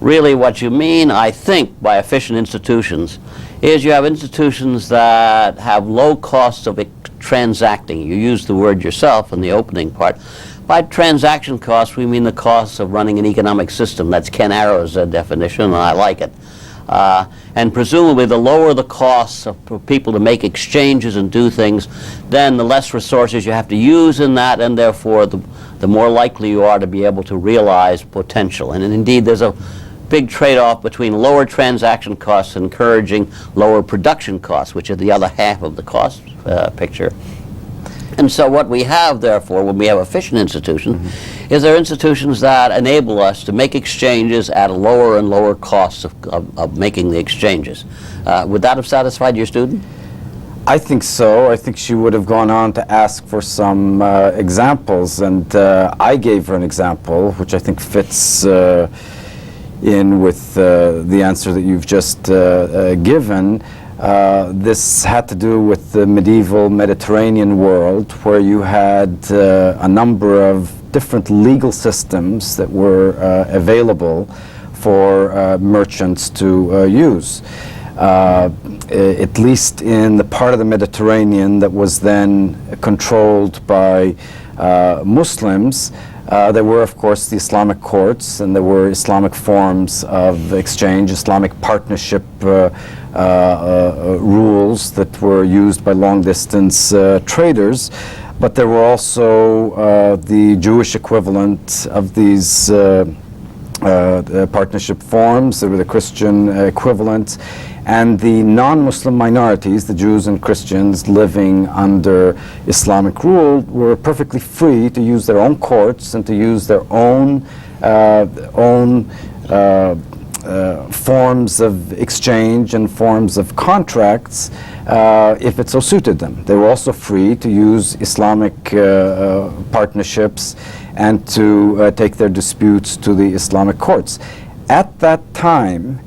Really what you mean, I think, by efficient institutions is you have institutions that have low costs of transacting. You used the word yourself in the opening part. By transaction costs, we mean the costs of running an economic system. That's Ken Arrow's definition, and I like it. And presumably, the lower the costs for people to make exchanges and do things, then the less resources you have to use in that, and therefore the more likely you are to be able to realize potential. And indeed, there's a big trade-off between lower transaction costs and encouraging lower production costs, which is the other half of the cost picture. And so what we have, therefore, when we have efficient institutions, is there are institutions that enable us to make exchanges at a lower and lower costs of making the exchanges. Would that have satisfied your student? I think so. I think she would have gone on to ask for some examples, and I gave her an example, which I think fits in with the answer that you've just given. This had to do with the medieval Mediterranean world, where you had a number of different legal systems that were available for merchants to use. At least in the part of the Mediterranean that was then controlled by Muslims, there were, of course, the Islamic courts, and there were Islamic forms of exchange, Islamic partnership rules that were used by long-distance traders. But there were also the Jewish equivalent of these partnership forms. There were the Christian equivalent. And the non-Muslim minorities, the Jews and Christians living under Islamic rule, were perfectly free to use their own courts and to use their own forms of exchange and forms of contracts if it so suited them. They were also free to use Islamic partnerships and to take their disputes to the Islamic courts. At that time,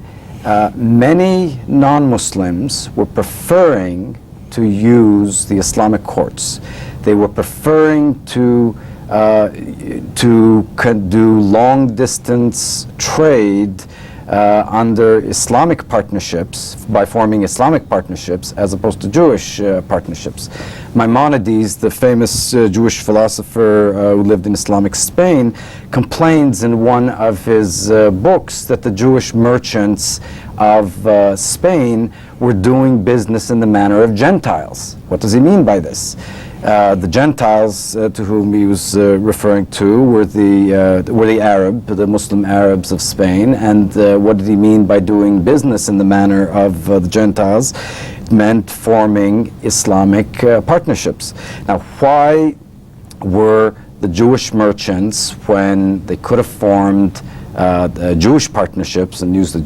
many non-Muslims were preferring to use the Islamic courts. They were preferring to do long-distance trade under Islamic partnerships, by forming Islamic partnerships, as opposed to Jewish partnerships. Maimonides, the famous Jewish philosopher who lived in Islamic Spain, complains in one of his books that the Jewish merchants of Spain were doing business in the manner of Gentiles. What does he mean by this? The Gentiles to whom he was referring to were the Muslim Arabs of Spain. And what did he mean by doing business in the manner of the Gentiles? It meant forming Islamic partnerships. Now, why were the Jewish merchants, when they could have formed Jewish partnerships and used the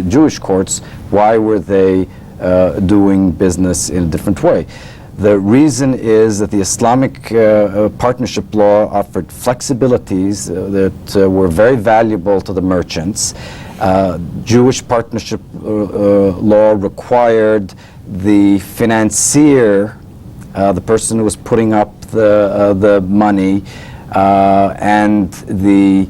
Jewish courts, why were they doing business in a different way? The reason is that the Islamic partnership law offered flexibilities that were very valuable to the merchants. Jewish partnership law required the financier, the person who was putting up the money, and the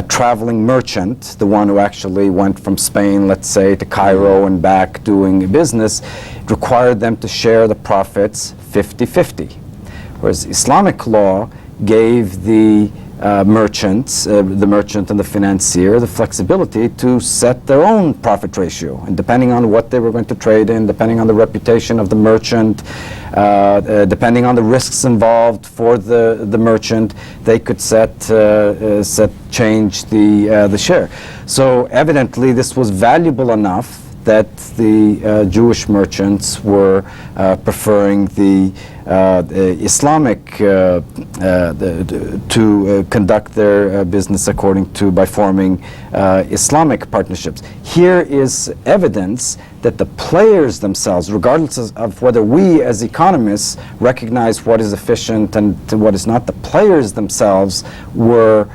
traveling merchant, the one who actually went from Spain, let's say, to Cairo and back doing business, it required them to share the profits 50-50. Whereas Islamic law gave the merchant and the financier the flexibility to set their own profit ratio, and depending on what they were going to trade in, depending on the reputation of the merchant, depending on the risks involved for the merchant, they could change the share. So evidently this was valuable enough that the Jewish merchants were preferring the Islamic to conduct their business by forming Islamic partnerships. Here is evidence that the players themselves, regardless of whether we as economists recognize what is efficient and what is not, the players themselves are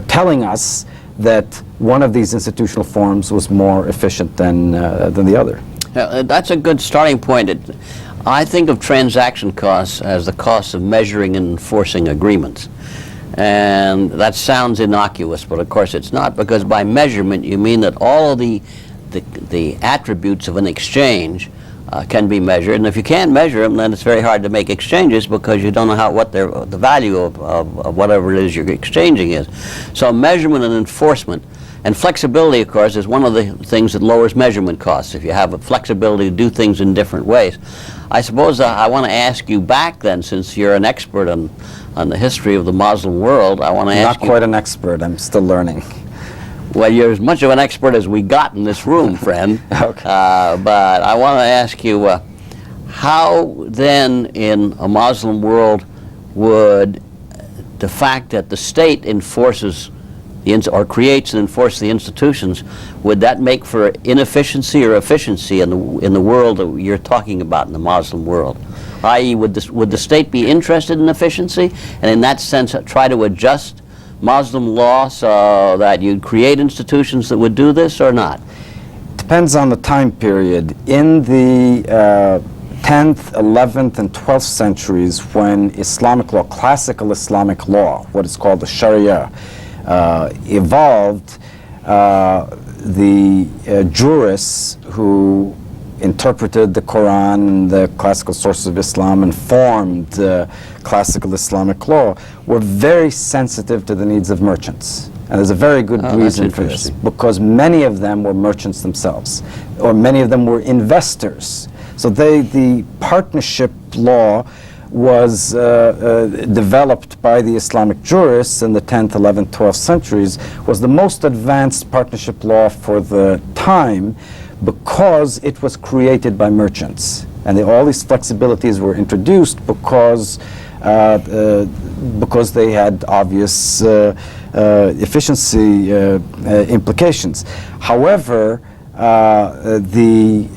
telling us that one of these institutional forms was more efficient than the other. That's a good starting point. I think of transaction costs as the cost of measuring and enforcing agreements. And that sounds innocuous, but of course it's not, because by measurement you mean that all of the attributes of an exchange can be measured, and if you can't measure them, then it's very hard to make exchanges because you don't know what the value of whatever it is you're exchanging is. So measurement and enforcement, and flexibility, of course, is one of the things that lowers measurement costs. If you have a flexibility to do things in different ways. I suppose I want to ask you back then, since you're an expert on the history of the Muslim world, I want to ask you... Not quite an expert, I'm still learning. Well, you're as much of an expert as we got in this room, friend. Okay. But I want to ask you, how then in a Muslim world would the fact that the state enforces or creates and enforces the institutions, would that make for inefficiency or efficiency in the world that you're talking about, in the Muslim world? I.e., would the state be interested in efficiency, and in that sense try to adjust Muslim law so that you'd create institutions that would do this, or not? Depends on the time period. In the 10th, 11th, and 12th centuries, when Islamic law, classical Islamic law, what is called the Sharia, evolved, the jurists who interpreted the Quran, the classical sources of Islam, and formed classical Islamic law, were very sensitive to the needs of merchants. And there's a very good reason for this, because many of them were merchants themselves, or many of them were investors. So the partnership law was developed by the Islamic jurists in the 10th, 11th, 12th centuries, was the most advanced partnership law for the time, because it was created by merchants. And all these flexibilities were introduced because they had obvious efficiency implications. However, the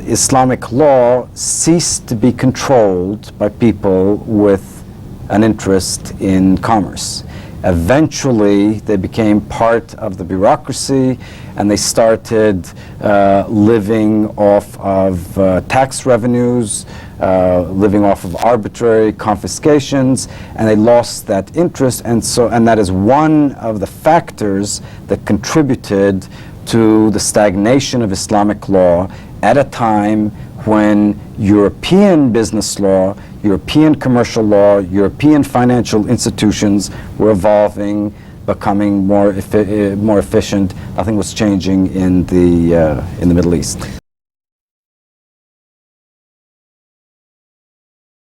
Islamic law ceased to be controlled by people with an interest in commerce. Eventually, they became part of the bureaucracy, and they started living off of tax revenues, living off of arbitrary confiscations, and they lost that interest. And that is one of the factors that contributed to the stagnation of Islamic law at a time when European business law, European commercial law, European financial institutions were evolving, becoming more efficient. Nothing was changing in the Middle East.